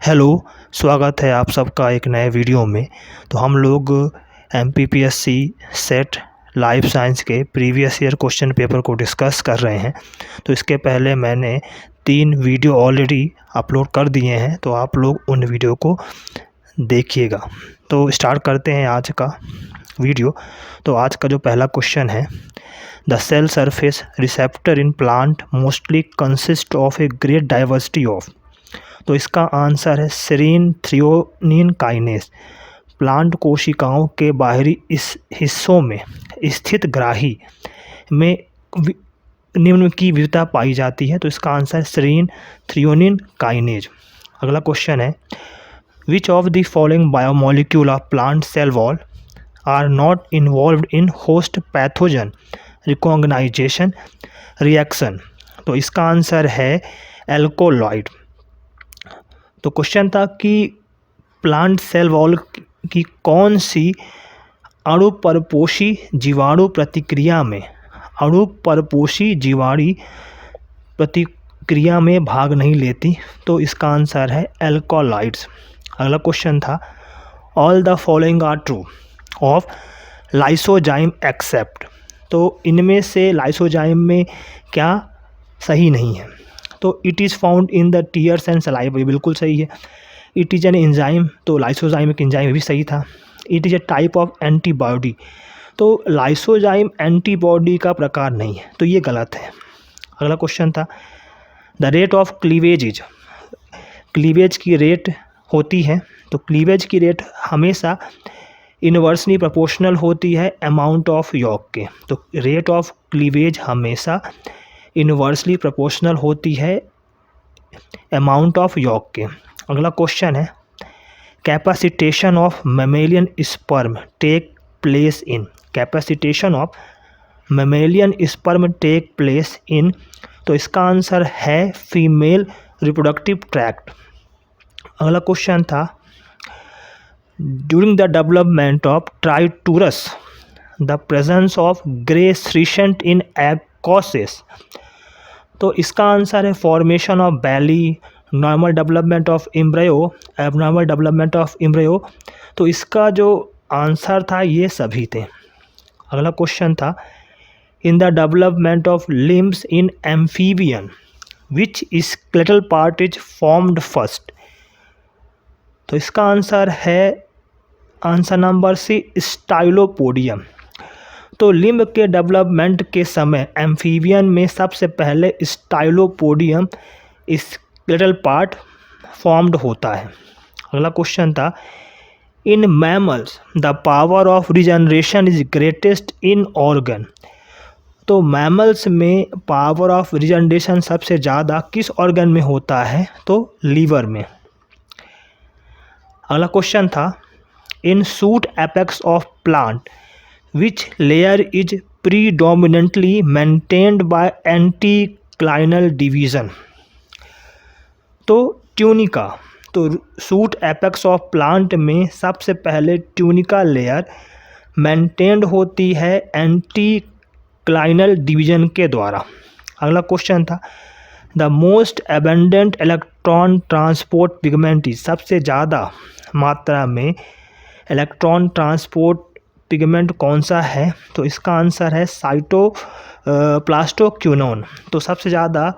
Hello, स्वागत है आप सबका एक नए वीडियो में। तो हम लोग एमपीपीएससी सेट लाइफ साइंस के प्रीवियस ईयर क्वेश्चन पेपर को डिस्कस कर रहे हैं। तो इसके पहले मैंने 3 वीडियो ऑलरेडी अपलोड कर दिए हैं, तो आप लोग उन वीडियो को देखिएगा। तो स्टार्ट करते हैं आज का वीडियो। तो आज का जो पहला क्वेश्चन है, the cell surface receptor in plant mostly consist of a great diversity of. तो इसका आंसर है सेरीन थ्रियोनिन काइनेस। प्लांट कोशिकाओं के बाहरी इस हिस्सों में स्थित ग्राही में निम्न की विविधता पाई जाती है। तो इसका आंसर है सेरीन थ्रियोनिन काइनेज। अगला क्वेश्चन है, which of the following biomolecule of plant cell wall are not involved in host pathogen recognisation reaction. तो इसका आंसर है एल्कोलॉइड। तो क्वेश्चन था कि प्लांट सेल वॉल की कौन सी अणु परपोषी जीवाणु प्रतिक्रिया में भाग नहीं लेती। तो इसका आंसर है एल्कोलॉइड्स। अगला क्वेश्चन था, all the following are true of lysozyme except. तो इनमें से लाइसोजाइम में क्या सही नहीं है? तो it is found in the tears and saliva, ये बिल्कुल सही है। इट इज़ एन एंजाइम, तो लाइसोजाइम एक एंजाइम भी सही था। It is a type of antibody, तो लाइसोजाइम एंटीबॉडी का प्रकार नहीं है, तो ये गलत है। अगला क्वेश्चन था, the rate of cleavage cleavage की रेट होती है। तो क्लीवेज की रेट हमेशा इनवर्सली प्रोपोर्शनल होती है अमाउंट ऑफ यॉक के। तो रेट ऑफ क्लीवेज हमेशा इनवर्सली प्रोपोर्शनल होती है अमाउंट ऑफ यॉक के। अगला क्वेश्चन है, capacitation of mammalian sperm take place in. Capacitation of mammalian sperm take place in. तो इसका आंसर है फीमेल रिप्रोडक्टिव ट्रैक्ट। अगला क्वेश्चन था, during the development of triturus the presence of grey crescent in egg causes. तो इसका answer है formation of belly, normal development of embryo, abnormal development of embryo. तो इसका जो आंसर था ये सभी थे। अगला क्वेश्चन था, in the development of limbs in amphibian which skeletal part is formed first. तो इसका आंसर है आंसर नंबर सी, स्टाइलोपोडियम। तो लिम्ब के डेवलपमेंट के समय एम्फीबियन में सबसे पहले स्टाइलोपोडियम स्केलेटल पार्ट फॉर्म्ड होता है। अगला क्वेश्चन था, in mammals the power of regeneration is greatest in organ. तो मैमल्स में पावर ऑफ रिजनरेशन सबसे ज़्यादा किस ऑर्गन में होता है? तो लीवर में। अगला क्वेश्चन था, in shoot apex of plant which layer is predominantly maintained by anticlinal division। तो ट्यूनिका। तो शूट एपेक्स ऑफ प्लांट में सबसे पहले ट्यूनिका लेयर मेंटेन्ड होती है एंटीक्लाइनल डिवीजन के द्वारा। अगला क्वेश्चन था, the most abundant electron transport pigment is. सबसे ज़्यादा मात्रा में इलेक्ट्रॉन ट्रांसपोर्ट पिगमेंट कौन सा है? तो इसका आंसर है प्लास्टोक्विनोन। तो सबसे ज़्यादा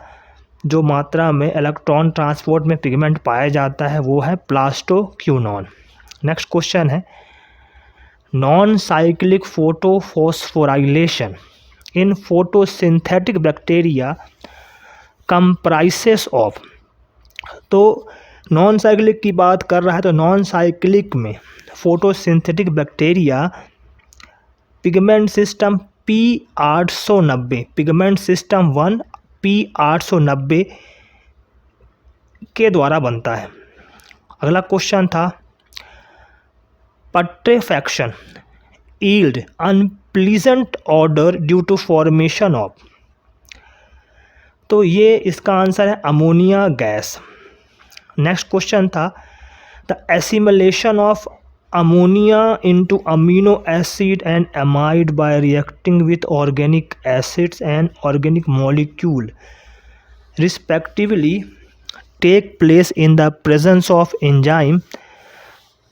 जो मात्रा में इलेक्ट्रॉन ट्रांसपोर्ट में पिगमेंट पाया जाता है वो है प्लास्टोक्विनोन। नेक्स्ट क्वेश्चन है, non cyclic photophosphorylation in photosynthetic bacteria comprises of. तो नॉन साइक्लिक की बात कर रहा है, तो नॉन साइक्लिक में photosynthetic bacteria pigment system P890, pigment system 1 P890 के द्वारा बनता है। अगला क्वेश्चन था, putrefaction yield unpleasant odour due to formation of. तो ये इसका आंसर है अमोनिया गैस। नेक्स्ट क्वेश्चन था, the assimilation of ammonia into amino acid and amide by reacting with organic acids and organic molecule respectively take place in the presence of enzyme?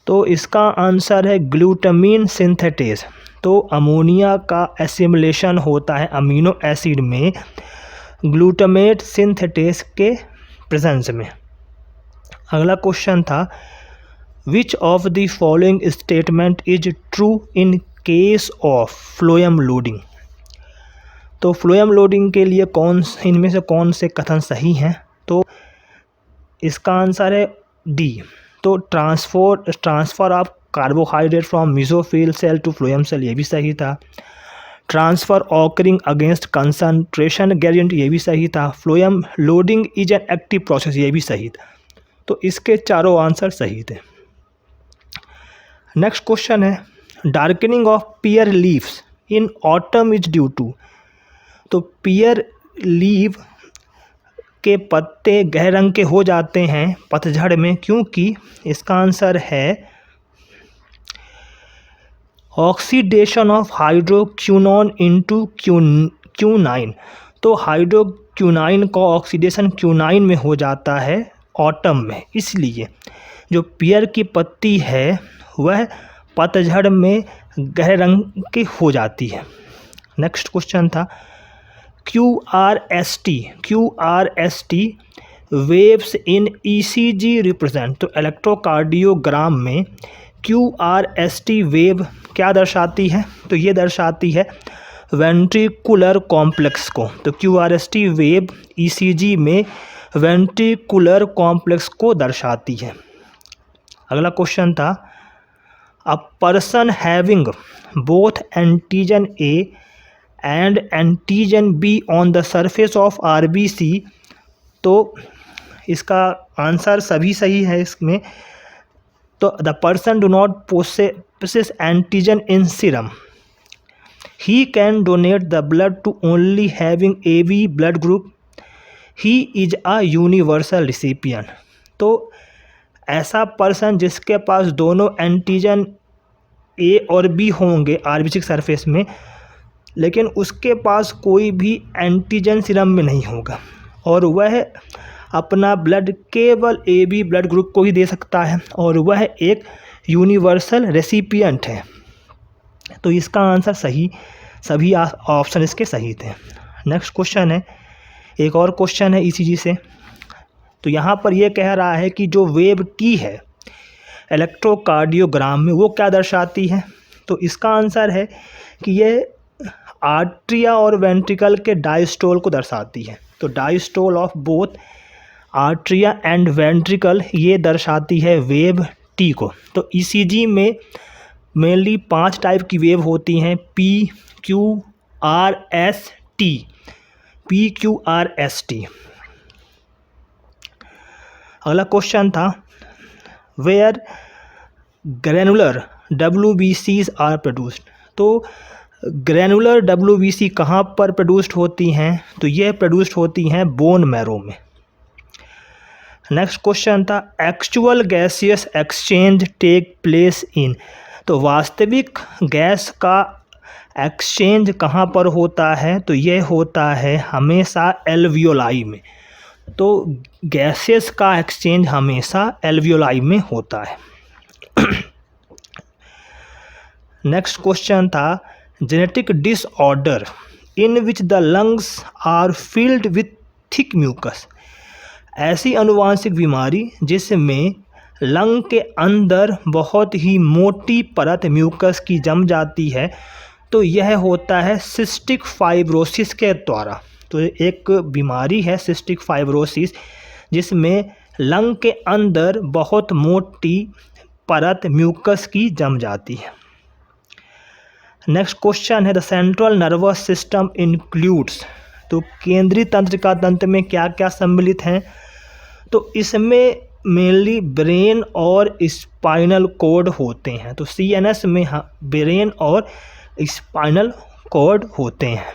तो इसका answer है glutamine synthetase. तो ammonia का assimilation होता है amino acid में glutamate synthetase के presence में। अगला क्वेश्चन था which of the following statement is true in case of phloem loading? तो फ्लोएम लोडिंग के लिए इनमें से कौन से कथन सही हैं? तो इसका आंसर है डी। तो transfer of carbohydrate from mesophyll cell to phloem cell, ये भी सही था। Transfer occurring against concentration gradient, ये भी सही था। Phloem loading is an active process, ये भी सही था। तो इसके चारों आंसर सही थे। नेक्स्ट क्वेश्चन है darkening of pear leaves in autumn is due to? तो पीयर लीव के पत्ते गहरे रंग के हो जाते हैं पतझड़ में, क्योंकि इसका आंसर है ऑक्सीडेशन ऑफ हाइड्रोक्विनोन इनटू क्यूनाइन। तो हाइड्रोक्विनोन का ऑक्सीडेशन क्यूनाइन में हो जाता है ऑटम में, इसलिए जो पीयर की पत्ती है वह पतझड़ में गहरे रंग की हो जाती है। नेक्स्ट क्वेश्चन था QRST waves in ECG represent? तो इलेक्ट्रोकार्डियोग्राम में QRST वेव क्या दर्शाती है? तो ये दर्शाती है वेंट्रिकुलर कॉम्प्लेक्स को। तो QRST वेव ECG में वेंट्रिकुलर कॉम्प्लेक्स को दर्शाती है। अगला क्वेश्चन था a person having both antigen A and antigen B on the surface of RBC? तो इसका आंसर सभी सही है इसमें। तो the person do not possess antigen in serum, he can donate the blood to only having AB blood group, he is a universal recipient. तो ऐसा person जिसके पास दोनों एंटीजन A और B होंगे RBC के सरफेस में, लेकिन उसके पास कोई भी एंटीजन सीरम में नहीं होगा और वह अपना ब्लड केवल AB ब्लड ग्रुप को ही दे सकता है और वह एक यूनिवर्सल रेसिपिएंट है। तो इसका आंसर सही, सभी ऑप्शन इसके सही थे। नेक्स्ट क्वेश्चन है, एक और क्वेश्चन है ECG से। तो यहाँ पर यह कह रहा है कि जो वेव T है इलेक्ट्रोकार्डियोग्राम में वो क्या दर्शाती है? तो इसका आंसर है कि ये आर्ट्रिया और वेंट्रिकल के डायस्टोल को दर्शाती है। तो diastole of both atria and ventricle ये दर्शाती है वेव T को। तो ECG में मेनली 5 टाइप की वेव होती हैं PQRST। अगला क्वेश्चन था where granular WBCs are produced? तो ग्रैनुलर WBC कहाँ पर प्रोड्यूस्ड होती हैं? तो यह प्रोड्यूस्ड होती हैं बोन मैरो में। नेक्स्ट क्वेश्चन था actual gaseous exchange take place in? तो वास्तविक गैस का एक्सचेंज कहाँ पर होता है? तो यह होता है हमेशा एल्वियोलाई में। तो गैसेस का एक्सचेंज हमेशा एल्वियोलाई में होता है। नेक्स्ट क्वेश्चन था genetic disorder in which the lungs are filled with thick mucus? ऐसी अनुवांशिक बीमारी जिसमें लंग के अंदर बहुत ही मोटी परत म्यूकस की जम जाती है, तो यह होता है सिस्टिक फाइब्रोसिस के द्वारा। तो एक बीमारी है सिस्टिक फाइब्रोसिस जिसमें लंग के अंदर बहुत मोटी परत म्यूकस की जम जाती है। नेक्स्ट क्वेश्चन है the central nervous system includes? तो केंद्रीय तंत्रिका तंत्र में क्या क्या सम्मिलित हैं? तो इसमें मेनली ब्रेन और स्पाइनल कॉर्ड होते हैं। तो CNS में ब्रेन और स्पाइनल कॉर्ड होते हैं।